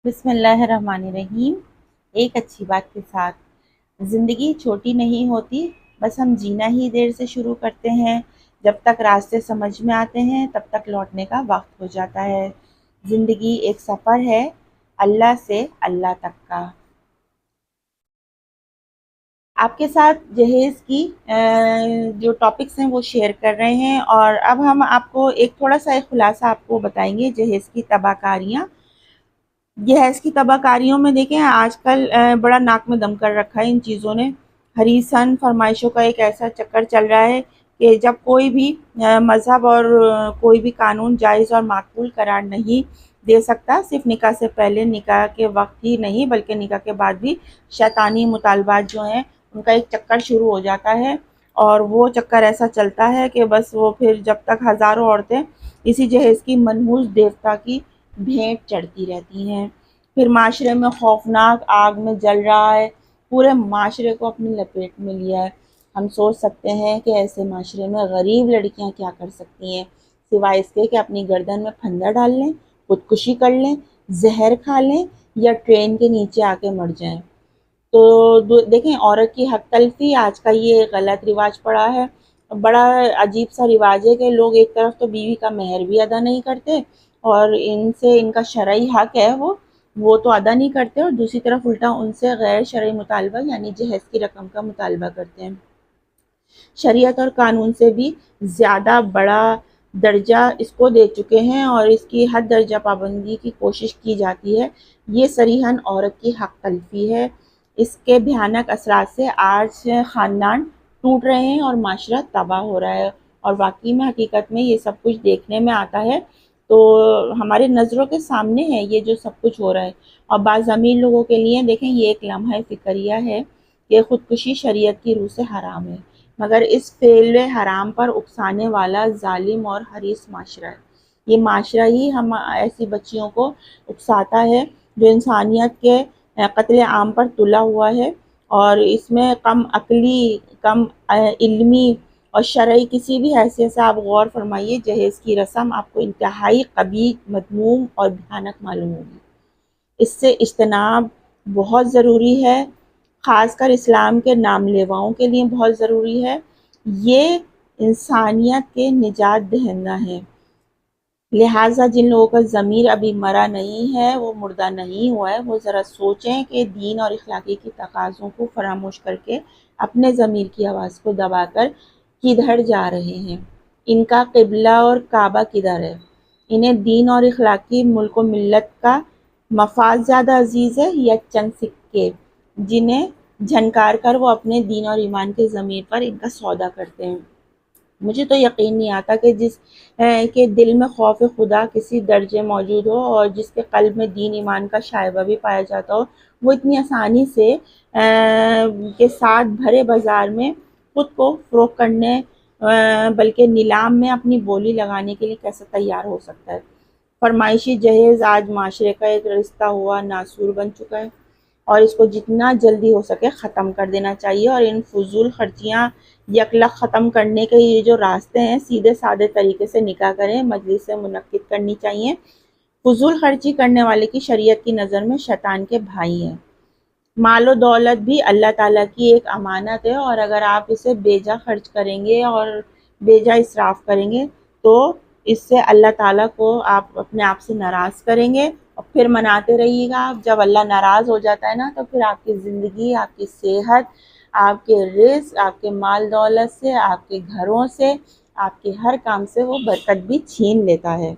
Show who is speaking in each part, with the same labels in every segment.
Speaker 1: بسم اللہ الرحمن الرحیم۔ ایک اچھی بات کے ساتھ، زندگی چھوٹی نہیں ہوتی، بس ہم جینا ہی دیر سے شروع کرتے ہیں۔ جب تک راستے سمجھ میں آتے ہیں تب تک لوٹنے کا وقت ہو جاتا ہے۔ زندگی ایک سفر ہے، اللہ سے اللہ تک کا۔ آپ کے ساتھ جہیز کی جو ٹاپکس ہیں وہ شیئر کر رہے ہیں، اور اب ہم آپ کو ایک تھوڑا سا ایک خلاصہ آپ کو بتائیں گے جہیز کی تباہ کاریاں۔ گیس کی تباہ کاریوں میں دیکھیں آج کل بڑا ناک میں دم کر رکھا ہے ان چیزوں نے۔ حریصاً فرمائشوں کا ایک ایسا چکر چل رہا ہے کہ جب کوئی بھی مذہب اور کوئی بھی قانون جائز اور معقول قرار نہیں دے سکتا، صرف نکاح سے پہلے، نکاح کے وقت ہی نہیں بلکہ نکاح کے بعد بھی شیطانی مطالبات جو ہیں ان کا ایک چکر شروع ہو جاتا ہے، اور وہ چکر ایسا چلتا ہے کہ بس وہ پھر جب تک ہزاروں عورتیں اسی جہیز کی منحوس دیوتا کی بھینٹ چڑھتی رہتی ہیں۔ پھر معاشرے میں خوفناک آگ میں جل رہا ہے، پورے معاشرے کو اپنی لپیٹ میں لیا ہے۔ ہم سوچ سکتے ہیں کہ ایسے معاشرے میں غریب لڑکیاں کیا کر سکتی ہیں، سوائے اس کے کہ اپنی گردن میں پھندا ڈال لیں، خودکشی کر لیں، زہر کھا لیں یا ٹرین کے نیچے آ کے مر جائیں۔ تو دیکھیں عورت کی حق تلفی آج کا یہ غلط رواج پڑا ہے۔ بڑا عجیب سا رواج ہے کہ لوگ ایک طرف تو بیوی کا مہر بھی ادا نہیں کرتے، اور ان سے ان کا شرعی حق ہے وہ تو ادا نہیں کرتے، اور دوسری طرف الٹا ان سے غیر شرعی مطالبہ یعنی جہیز کی رقم کا مطالبہ کرتے ہیں۔ شریعت اور قانون سے بھی زیادہ بڑا درجہ اس کو دے چکے ہیں، اور اس کی حد درجہ پابندی کی کوشش کی جاتی ہے۔ یہ صریحاً عورت کی حق تلفی ہے۔ اس کے بھیانک اثرات سے آج خاندان ٹوٹ رہے ہیں اور معاشرہ تباہ ہو رہا ہے، اور واقعی میں حقیقت میں یہ سب کچھ دیکھنے میں آتا ہے تو ہمارے نظروں کے سامنے ہے یہ جو سب کچھ ہو رہا ہے۔ اور بعض امیر لوگوں کے لیے دیکھیں یہ ایک لمحہ فکریہ ہے کہ خودکشی شریعت کی روح سے حرام ہے، مگر اس فعل حرام پر اکسانے والا ظالم اور حریص معاشرہ ہے۔ یہ معاشرہ ہی ہم ایسی بچیوں کو اکساتا ہے جو انسانیت کے قتل عام پر تلا ہوا ہے، اور اس میں کم عقلی، کم علمی اور شرعی کسی بھی حیثیت سے آپ غور فرمائیے، جہیز کی رسم آپ کو انتہائی قبیح، مذموم اور بھیانک معلوم ہوگی۔ اس سے اجتناب بہت ضروری ہے، خاص کر اسلام کے نام لیواؤں کے لیے بہت ضروری ہے۔ یہ انسانیت کے نجات دہندہ ہیں، لہٰذا جن لوگوں کا ضمیر ابھی مرا نہیں ہے، وہ مردہ نہیں ہوا ہے، وہ ذرا سوچیں کہ دین اور اخلاقی کی تقاضوں کو فراموش کر کے اپنے ضمیر کی آواز کو دبا کر کدھر جا رہے ہیں۔ ان کا قبلہ اور کعبہ کدھر ہے؟ انہیں دین اور اخلاقی ملک و ملت کا مفاد زیادہ عزیز ہے یا چند سکے جنہیں جھنکار کر وہ اپنے دین اور ایمان کے ضمیر پر ان کا سودا کرتے ہیں؟ مجھے تو یقین نہیں آتا کہ جس کے دل میں خوف خدا کسی درجے موجود ہو اور جس کے قلب میں دین ایمان کا شائبہ بھی پایا جاتا ہو، وہ اتنی آسانی سے کے ساتھ بھرے بازار میں خود کو فروخت کرنے بلکہ نیلام میں اپنی بولی لگانے کے لیے کیسے تیار ہو سکتا ہے۔ فرمائشی جہیز آج معاشرے کا ایک رستہ ہوا ناسور بن چکا ہے، اور اس کو جتنا جلدی ہو سکے ختم کر دینا چاہیے، اور ان فضول خرچیاں یکلخ ختم کرنے کے یہ جو راستے ہیں، سیدھے سادے طریقے سے نکاح کریں، مجلس سے منعقد کرنی چاہیے۔ فضول خرچی کرنے والے کی شریعت کی نظر میں شیطان کے بھائی ہیں۔ مال و دولت بھی اللہ تعالیٰ کی ایک امانت ہے، اور اگر آپ اسے بیجا خرچ کریں گے اور بیجا اسراف کریں گے تو اس سے اللہ تعالیٰ کو آپ اپنے آپ سے ناراض کریں گے، اور پھر مناتے رہیے گا۔ جب اللہ ناراض ہو جاتا ہے نا تو پھر آپ کی زندگی، آپ کی صحت، آپ کے رزق، آپ کے مال دولت سے، آپ کے گھروں سے، آپ کے ہر کام سے وہ برکت بھی چھین لیتا ہے۔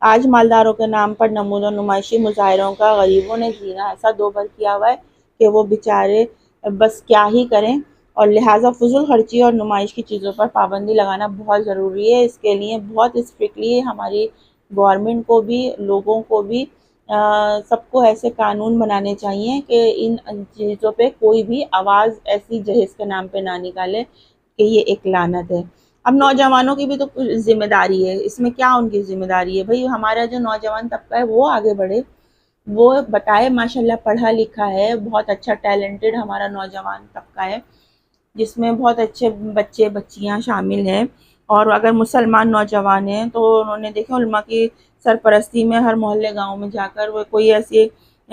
Speaker 1: آج مالداروں کے نام پر نمود و نمائشی مظاہروں کا غریبوں نے جینا ایسا دوبر کیا ہوا ہے کہ وہ بیچارے بس کیا ہی کریں، اور لہٰذا فضول خرچی اور نمائش کی چیزوں پر پابندی لگانا بہت ضروری ہے۔ اس کے لیے بہت اسٹرکٹلی ہماری گورنمنٹ کو بھی، لوگوں کو بھی، سب کو ایسے قانون بنانے چاہیے کہ ان چیزوں پہ کوئی بھی آواز ایسی جہیز کے نام پہ نہ نکالے کہ یہ ایک لعنت ہے۔ اب نوجوانوں کی بھی تو کچھ ذمہ داری ہے، اس میں کیا ان کی ذمہ داری ہے؟ بھئی ہمارا جو نوجوان طبقہ ہے وہ آگے بڑھے، وہ بتائے ماشاءاللہ پڑھا لکھا ہے، بہت اچھا ٹیلنٹڈ ہمارا نوجوان طبقہ ہے جس میں بہت اچھے بچے بچیاں شامل ہیں، اور اگر مسلمان نوجوان ہیں تو انہوں نے دیکھیں علماء کی سرپرستی میں ہر محلے گاؤں میں جا کر وہ کوئی ایسی